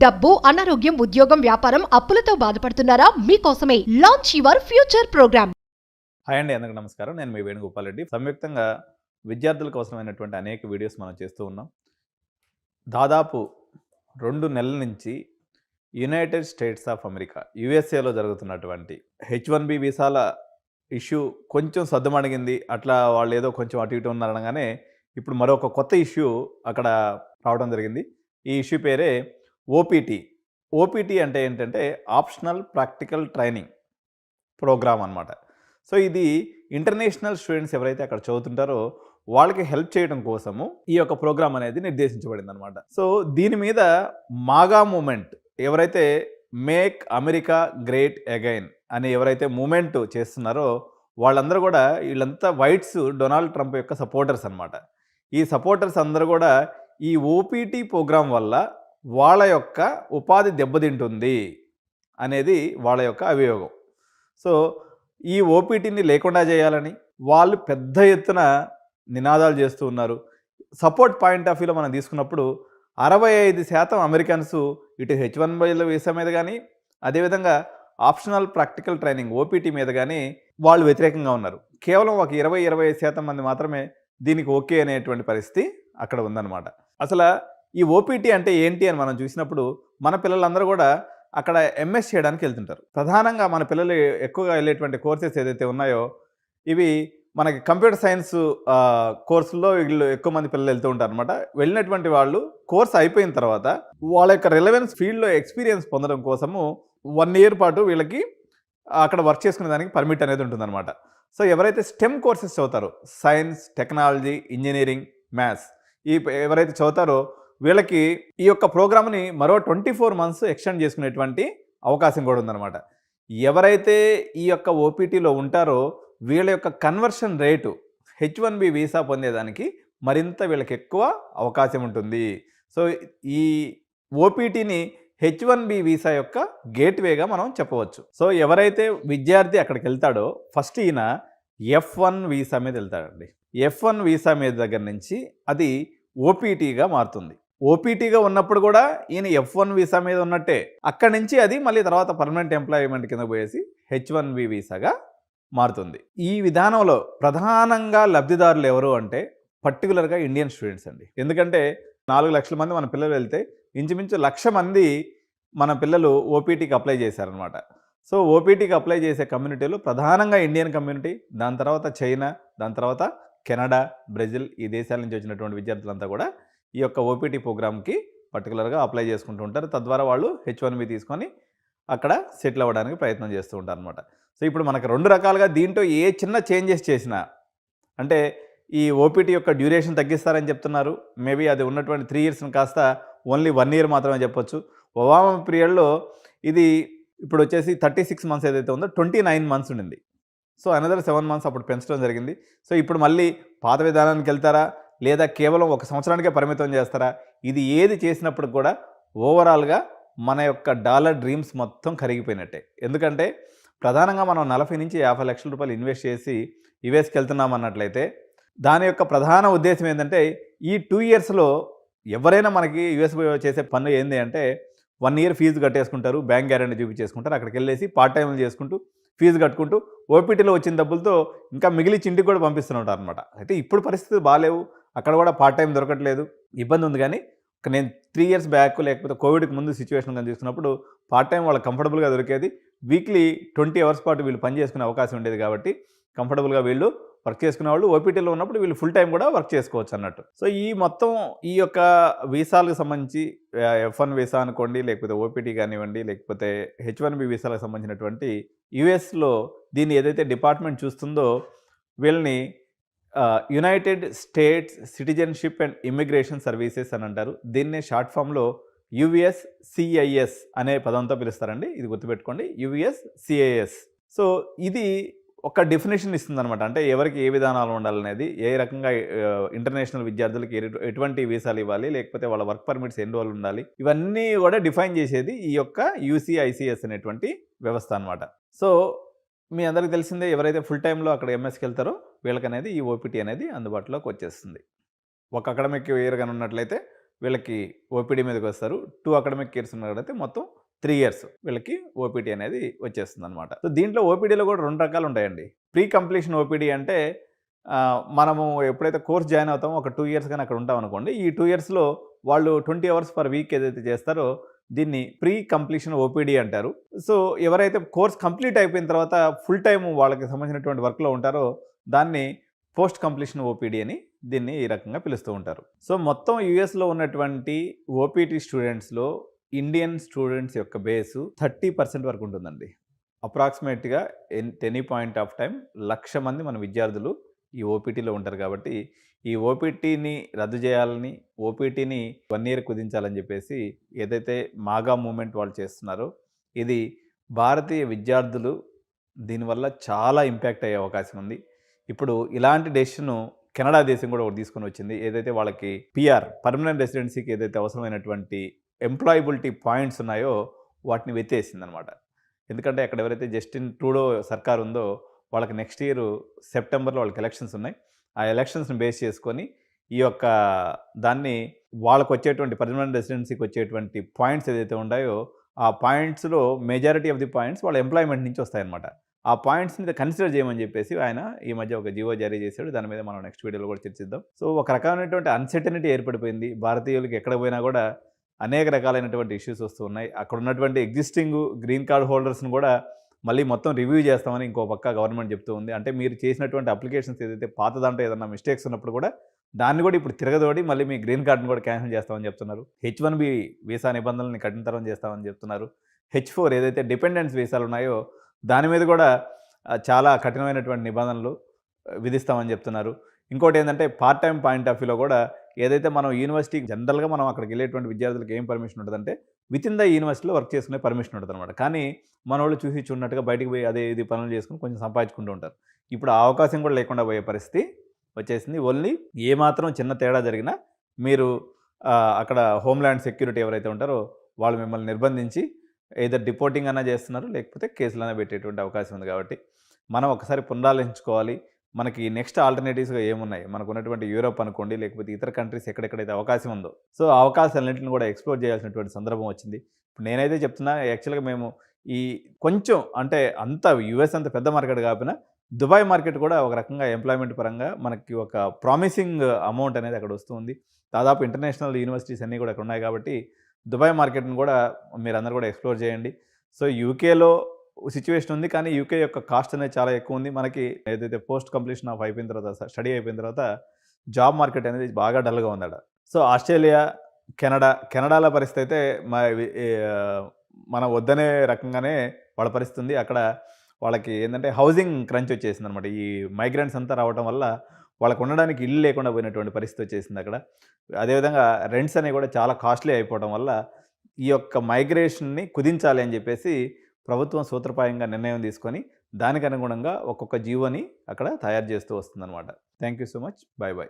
డబ్బు, అనారోగ్యం, ఉద్యోగం, వ్యాపారం, అప్పులతో బాధపడుతున్నారా? మీకోసమే launch your future programme. Hi అండి, అందరికీ నమస్కారం. నేను మీ వేణుగోపాల్ రెడ్డి. సంయుక్తంగా విద్యార్థులకు అవసరమైనటువంటి అనేక వీడియోస్ మనం చేస్తూ ఉన్నాం. దాదాపు 2 నెలల నుంచి యునైటెడ్ స్టేట్స్ ఆఫ్ అమెరికా యుఎస్ఏలో జరుగుతున్నటువంటి H1B వీసాల ఇష్యూ కొంచెం సద్దుమణిగింది. అట్లా వాళ్ళు ఏదో కొంచెం అటు ఇటు ఉన్నారనగానే ఇప్పుడు మరొక కొత్త ఇష్యూ అక్కడ రావడం జరిగింది. ఈ ఇష్యూ పేరే ఓపీటీ. ఓపీటీ అంటే ఏంటంటే ఆప్షనల్ ప్రాక్టికల్ ట్రైనింగ్ ప్రోగ్రామ్ అనమాట. సో ఇది ఇంటర్నేషనల్ స్టూడెంట్స్ ఎవరైతే అక్కడ చదువుతుంటారో వాళ్ళకి హెల్ప్ చేయడం కోసము ఈ యొక్క ప్రోగ్రామ్ అనేది నిర్దేశించబడింది అనమాట. సో దీని మీద మాగా మూమెంట్ ఎవరైతే మేక్ అమెరికా గ్రేట్ అగైన్ అని ఎవరైతే మూమెంట్ చేస్తున్నారో వాళ్ళందరూ కూడా వీళ్ళంతా వైట్స్ డొనాల్డ్ ట్రంప్ యొక్క సపోర్టర్స్ అనమాట. ఈ సపోర్టర్స్ అందరూ కూడా ఈ ఓపీటీ ప్రోగ్రాం వల్ల వాళ్ళ యొక్క ఉపాధి దెబ్బతింటుంది అనేది వాళ్ళ యొక్క అభియోగం. సో ఈ ఓపీటీని లేకుండా చేయాలని వాళ్ళు పెద్ద ఎత్తున నినాదాలు చేస్తూ ఉన్నారు. సపోర్ట్ పాయింట్ ఆఫ్ వ్యూలో మనం తీసుకున్నప్పుడు 65% అమెరికన్స్ ఇటు H1B వీసా మీద కానీ అదేవిధంగా ఆప్షనల్ ప్రాక్టికల్ ట్రైనింగ్ ఓపీటీ మీద కానీ వాళ్ళు వ్యతిరేకంగా ఉన్నారు. కేవలం ఒక 20-25% మంది మాత్రమే దీనికి ఓకే అనేటువంటి పరిస్థితి అక్కడ ఉందన్నమాట. అసలు ఈ ఓపీటీ అంటే ఏంటి అని మనం చూసినప్పుడు మన పిల్లలందరూ కూడా అక్కడ ఎంఎస్ చేయడానికి వెళ్తుంటారు. ప్రధానంగా మన పిల్లలు ఎక్కువగా వెళ్ళేటువంటి కోర్సెస్ ఏదైతే ఉన్నాయో ఇవి మనకి కంప్యూటర్ సైన్స్ కోర్సుల్లో వీళ్ళు ఎక్కువ మంది పిల్లలు వెళ్తూ ఉంటారు అనమాట. వెళ్ళినటువంటి వాళ్ళు కోర్స్ అయిపోయిన తర్వాత వాళ్ళ యొక్క రిలవెన్స్ ఫీల్డ్లో ఎక్స్పీరియన్స్ పొందడం కోసము 1 year పాటు వీళ్ళకి అక్కడ వర్క్ చేసుకునే దానికి పర్మిట్ అనేది ఉంటుందన్నమాట. సో ఎవరైతే స్టెమ్ కోర్సెస్ చదువుతారో సైన్స్, టెక్నాలజీ, ఇంజనీరింగ్, మ్యాథ్స్ ఎవరైతే చదువుతారో వీళ్ళకి ఈ యొక్క ప్రోగ్రామ్ని మరో 24 months ఎక్స్టెండ్ చేసుకునేటువంటి అవకాశం కూడా ఉందన్నమాట. ఎవరైతే ఈ యొక్క ఓపీటీలో ఉంటారో వీళ్ళ యొక్క కన్వర్షన్ రేటు H1B వీసా పొందేదానికి మరింత వీళ్ళకి ఎక్కువ అవకాశం ఉంటుంది. సో ఈ ఓపీటీని H1B వీసా యొక్క గేట్వేగా మనం చెప్పవచ్చు. సో ఎవరైతే విద్యార్థి అక్కడికి వెళ్తాడో ఫస్ట్ ఈయన F1 వీసా మీద వెళ్తాడండి. F1 వీసా మీద దగ్గర నుంచి అది ఓపీటీగా మారుతుంది. ఓపీటీగా ఉన్నప్పుడు కూడా ఈయన F1 వీసా మీద ఉన్నట్టే. అక్కడి నుంచి అది మళ్ళీ తర్వాత పర్మనెంట్ ఎంప్లాయ్మెంట్ కింద పోయేసి H1B వీసాగా మారుతుంది. ఈ విధానంలో ప్రధానంగా లబ్ధిదారులు ఎవరు అంటే పర్టికులర్గా ఇండియన్ స్టూడెంట్స్ అండి. ఎందుకంటే 4 లక్షల మంది మన పిల్లలు వెళ్తే ఇంచుమించు 1 లక్ష మంది మన పిల్లలు ఓపీటీకి అప్లై చేశారనమాట. సో ఓపీటీకి అప్లై చేసే కమ్యూనిటీలు ప్రధానంగా ఇండియన్ కమ్యూనిటీ, దాని తర్వాత చైనా, దాని తర్వాత కెనడా, బ్రెజిల్ ఈ దేశాల నుంచి వచ్చినటువంటి విద్యార్థులంతా కూడా ఈ యొక్క ఓపీటీ ప్రోగ్రామ్కి పర్టికులర్గా అప్లై చేసుకుంటూ ఉంటారు. తద్వారా వాళ్ళు H1B తీసుకొని అక్కడ సెటిల్ అవ్వడానికి ప్రయత్నం చేస్తూ ఉంటారు అనమాట. సో ఇప్పుడు మనకు 2 రకాలుగా దీంట్లో ఏ చిన్న చేంజెస్ చేసినా అంటే ఈ ఓపీటీ యొక్క డ్యూరేషన్ తగ్గిస్తారని చెప్తున్నారు. మేబీ అది ఉన్నటువంటి 3 years కాస్త ఓన్లీ 1 year మాత్రమే చెప్పొచ్చు. ఒబామా పీరియడ్లో ఇది ఇప్పుడు వచ్చేసి 36 months ఏదైతే ఉందో 29 months ఉండింది. సో అనదర్ 7 months అప్పుడు పెంచడం జరిగింది. సో ఇప్పుడు మళ్ళీ పాత విధానానికి వెళ్తారా లేదా కేవలం 1 సంవత్సరానికే పరిమితం చేస్తారా? ఇది ఏది చేసినప్పుడు కూడా ఓవరాల్గా మన యొక్క డాలర్ డ్రీమ్స్ మొత్తం కరిగిపోయినట్టే. ఎందుకంటే ప్రధానంగా మనం 40 నుంచి 50 లక్షల రూపాయలు ఇన్వెస్ట్ చేసి యుఎస్కి వెళ్తున్నాం అన్నట్లయితే దాని యొక్క ప్రధాన ఉద్దేశం ఏంటంటే ఈ 2 yearsలో ఎవరైనా మనకి యుఎస్ చేసే పన్ను ఏంటి అంటే 1 year ఫీజు కట్టేసుకుంటారు, బ్యాంక్ గ్యారెంటీ చూపించేసుకుంటారు, అక్కడికి వెళ్ళేసి పార్ట్ టైంలు చేసుకుంటూ ఫీజు కట్టుకుంటూ ఓపీటీలో వచ్చిన డబ్బులతో ఇంకా మిగిలిచి ఇంటికి కూడా పంపిస్తూ ఉంటారు అనమాట. అయితే ఇప్పుడు పరిస్థితులు బాగాలేవు, అక్కడ కూడా పార్ట్ టైం దొరకట్లేదు, ఇబ్బంది ఉంది. కానీ నేను 3 years బ్యాక్ లేకపోతే కోవిడ్కి ముందు సిచ్యువేషన్ కానీ చూసుకున్నప్పుడు పార్ట్ టైం వాళ్ళకి కంఫర్టబుల్గా దొరికేది. వీక్లీ 20 hours పాటు వీళ్ళు పని చేసుకునే అవకాశం ఉండేది కాబట్టి కంఫర్టబుల్గా వీళ్ళు వర్క్ చేసుకునే వాళ్ళు ఓపీటీలో ఉన్నప్పుడు వీళ్ళు ఫుల్ టైం కూడా వర్క్ చేసుకోవచ్చు అన్నట్టు. సో ఈ మొత్తం ఈ యొక్క వీసాలకు సంబంధించి F1 వీసా అనుకోండి, లేకపోతే ఓపీటీ కానివ్వండి, లేకపోతే H1B వీసాలకు సంబంధించినటువంటి యుఎస్లో దీన్ని ఏదైతే డిపార్ట్మెంట్ చూస్తుందో వీళ్ళని United states citizenship and immigration services అని అంటారు. దీన్నే షార్ట్ ఫామ్లో USCIS అనే పదంతో పిలుస్తారండి. ఇది గుర్తుపెట్టుకోండి, USCIS. సో ఇది ఒక డెఫినేషన్ ఇస్తుందన్నమాట. అంటే ఎవరికి ఏ విధానాలు ఉండాలనేది, ఏ రకంగా ఇంటర్నేషనల్ విద్యార్థులకి ఎటువంటి వీసాలు ఇవ్వాలి, లేకపోతే వాళ్ళ వర్క్ పర్మిట్స్ ఎన్ని రోజులు ఉండాలి, ఇవన్నీ కూడా డిఫైన్ చేసేది ఈ యొక్క UCICS అనేటువంటి వ్యవస్థ అనమాట. సో మీ అందరికీ తెలిసిందే, ఎవరైతే ఫుల్ టైంలో అక్కడ ఎంఎస్కి వెళ్తారో వీళ్ళకనేది ఈ ఓపీటీ అనేది అందుబాటులోకి వచ్చేస్తుంది. ఒక అకాడమిక్ ఇయర్ కానీ ఉన్నట్లయితే వీళ్ళకి ఓపీడీ మీదకి వస్తారు. 2 అకాడమిక్ ఇయర్స్ ఉన్నట్లయితే మొత్తం 3 ఇయర్స్ వీళ్ళకి ఓపీడీ అనేది వచ్చేస్తుందనమాట. సో దీంట్లో ఓపీడీలో కూడా 2 రకాలు ఉంటాయండి. ప్రీ కంప్లీషన్ ఓపీడీ అంటే మనము ఎప్పుడైతే కోర్స్ జాయిన్ అవుతామో ఒక 2 ఇయర్స్ గాని అక్కడ ఉంటామనుకోండి. ఈ 2 ఇయర్స్‌లో వాళ్ళు 20 అవర్స్ పర్ వీక్ ఏదైతే చేస్తారో దీన్ని ప్రీ కంప్లీషన్ ఓపీడీ అంటారు. సో ఎవరైతే కోర్స్ కంప్లీట్ అయిపోయిన తర్వాత ఫుల్ టైమ్ వాళ్ళకి సంబంధించినటువంటి వర్క్‌లో ఉంటారో దాన్ని పోస్ట్ కంప్లీషన్ ఓపీడీ అని దీన్ని ఈ రకంగా పిలుస్తూ ఉంటారు. సో మొత్తం యూఎస్‌లో ఉన్నటువంటి ఓపీటీ స్టూడెంట్స్‌లో ఇండియన్ స్టూడెంట్స్ యొక్క బేసు 30% వరకు ఉంటుందండి. అప్రాక్సిమేట్‌గా ఎనీ పాయింట్ ఆఫ్ టైమ్ 1,00,000 మంది మన విద్యార్థులు ఈ ఓపీటీలో ఉంటారు కాబట్టి, ఈ ఓపీటీని రద్దు చేయాలని, ఓపీటీని 1 ఇయర్ కుదించాలని చెప్పేసి ఏదైతే మాగా మూవ్‌మెంట్ వాళ్ళు చేస్తున్నారో, ఇది భారతీయ విద్యార్థులు దీనివల్ల చాలా ఇంపాక్ట్ అయ్యే అవకాశం ఉంది. ఇప్పుడు ఇలాంటి డెసిషను కెనడా దేశం కూడా ఒకటి తీసుకొని వచ్చింది. ఏదైతే వాళ్ళకి పీఆర్ పర్మనెంట్ రెసిడెన్సీకి ఏదైతే అవసరమైనటువంటి ఎంప్లాయబిలిటీ పాయింట్స్ ఉన్నాయో వాటిని వెత్తేసిందనమాట. ఎందుకంటే అక్కడ ఎవరైతే జస్టిన్ ట్రూడో సర్కార్ ఉందో వాళ్ళకి నెక్స్ట్ ఇయర్ సెప్టెంబర్లో వాళ్ళకి ఎలక్షన్స్ ఉన్నాయి. ఆ ఎలక్షన్స్‌ని బేస్ చేసుకొని ఈ యొక్క దాన్ని వాళ్ళకి వచ్చేటువంటి పర్మనెంట్ రెసిడెన్సీకి వచ్చేటువంటి పాయింట్స్ ఏదైతే ఉన్నాయో ఆ పాయింట్స్‌లో మెజారిటీ ఆఫ్ ది పాయింట్స్ వాళ్ళ ఎంప్లాయ్‌మెంట్ నుంచి వస్తాయన్నమాట. ఆ పాయింట్స్‌ని కన్సిడర్ చేయమని చెప్పేసి ఆయన ఈ మధ్య ఒక జీవో జారీ చేశాడు. దాని మీద మనం నెక్స్ట్ వీడియోలో కూడా చర్చిద్దాం. సో ఒక రకమైనటువంటి అన్సర్టెనిటీ ఏర్పడిపోయింది. భారతీయులకి ఎక్కడ పోయినా కూడా అనేక రకాలైనటువంటి ఇష్యూస్ వస్తూ ఉన్నాయి. అక్కడ ఉన్నటువంటి ఎగ్జిస్టింగ్ గ్రీన్ కార్డ్ హోల్డర్స్‌ని కూడా మళ్ళీ మొత్తం రివ్యూ చేస్తామని ఇంకో పక్క గవర్నమెంట్ చెప్తూ ఉంది. అంటే మీరు చేసినటువంటి అప్లికేషన్స్ ఏదైతే పాత దాంట్లో ఏదైనా మిస్టేక్స్ ఉన్నప్పుడు కూడా దాన్ని కూడా ఇప్పుడు తిరగదోడి మళ్ళీ మీ గ్రీన్ కార్డ్‌ని కూడా క్యాన్సిల్ చేస్తామని చెప్తున్నారు. H1B వీసా నిబంధనలని కఠినతరం చేస్తామని చెప్తున్నారు. H4 ఏదైతే డిపెండెన్స్ వీసాలు ఉన్నాయో దాని మీద కూడా చాలా కఠినమైనటువంటి నిబంధనలు విధిస్తామని చెప్తున్నారు. ఇంకోటి ఏంటంటే పార్ట్ టైమ్ పాయింట్ ఆఫ్ వ్యూలో కూడా ఏదైతే మనం యూనివర్సిటీకి జనరల్గా మనం అక్కడికి వెళ్ళేటువంటి విద్యార్థులకు ఏం పర్మిషన్ ఉంటుందంటే వితిన్ ద యూనివర్సిటీలో వర్క్ చేసుకునే పర్మిషన్ ఉంటుందన్నమాట. కానీ మనోళ్ళు చూసి చూడనట్టుగా బయటికి పోయి అదే ఇది పనులు చేసుకుని కొంచెం సంపాదించుకుంటూ ఉంటారు. ఇప్పుడు ఆ అవకాశం కూడా లేకుండా పోయే పరిస్థితి వచ్చేసింది. ఓన్లీ ఏమాత్రం చిన్న తేడా జరిగినా మీరు అక్కడ హోమ్‌ల్యాండ్ సెక్యూరిటీ ఎవరైతే ఉంటారో వాళ్ళు మిమ్మల్ని నిర్బంధించి ఎయిదర్ డిపోర్టింగ్ అన్నా చేస్తున్నారు, లేకపోతే కేసులన్నా పెట్టేటువంటి అవకాశం ఉంది. కాబట్టి మనం ఒకసారి పునరాలోచించుకోవాలి. మనకి నెక్స్ట్ ఆల్టర్నేటివ్స్‌గా ఏమున్నాయి? మనకున్నటువంటి యూరోప్ అనుకోండి, లేకపోతే ఇతర కంట్రీస్ ఎక్కడెక్కడైతే అవకాశం ఉందో, సో ఆ అవకాశాలన్నింటిని కూడా ఎక్స్‌ప్లోర్ చేయాల్సినటువంటి సందర్భం వచ్చింది. ఇప్పుడు నేనైతే చెప్తున్నా యాక్చువల్‌గా మేము ఈ కొంచెం అంటే అంత యూఎస్ అంత పెద్ద మార్కెట్ కాకపోయినా దుబాయ్ మార్కెట్ కూడా ఒక రకంగా ఎంప్లాయ్‌మెంట్ పరంగా మనకి ఒక ప్రామిసింగ్ అమౌంట్ అనేది అక్కడ వస్తుంది. దాదాపు ఇంటర్నేషనల్ యూనివర్సిటీస్ అన్నీ కూడా అక్కడ ఉన్నాయి కాబట్టి దుబాయ్ మార్కెట్‌ని కూడా మీరందరూ కూడా ఎక్స్‌ప్లోర్ చేయండి. సో యూకేలో సిట్యుయేషన్ ఉంది. కానీ యూకే యొక్క కాస్ట్ అనేది చాలా ఎక్కువ ఉంది. మనకి ఏదైతే పోస్ట్ కంప్లీషన్ ఆఫ్ అయిపోయిన తర్వాత స్టడీ అయిపోయిన తర్వాత జాబ్ మార్కెట్ అనేది బాగా డల్‌గా ఉందట. సో ఆస్ట్రేలియా, కెనడాల పరిస్థితి అయితే మనం వద్దనే రకంగానే వాళ్ళ పరిస్థితి ఉంది. అక్కడ వాళ్ళకి ఏంటంటే హౌసింగ్ క్రంచ్ వచ్చేసిందనమాట. ఈ మైగ్రెంట్స్ అంతా రావడం వల్ల వాళ్ళకు ఉండడానికి ఇల్లు లేకుండా పోయినటువంటి పరిస్థితి వచ్చేసింది అక్కడ. అదేవిధంగా రెంట్స్ అనేవి కూడా చాలా కాస్ట్లీ అయిపోవడం వల్ల ఈ యొక్క మైగ్రేషన్‌ని కుదించాలి అని చెప్పేసి ప్రభుత్వం సూత్రప్రాయంగా నిర్ణయం తీసుకొని దానికి అనుగుణంగా ఒక్కొక్క జీవోని అక్కడ తయారు చేస్తూ వస్తుందన్నమాట. Thank you so much. By by.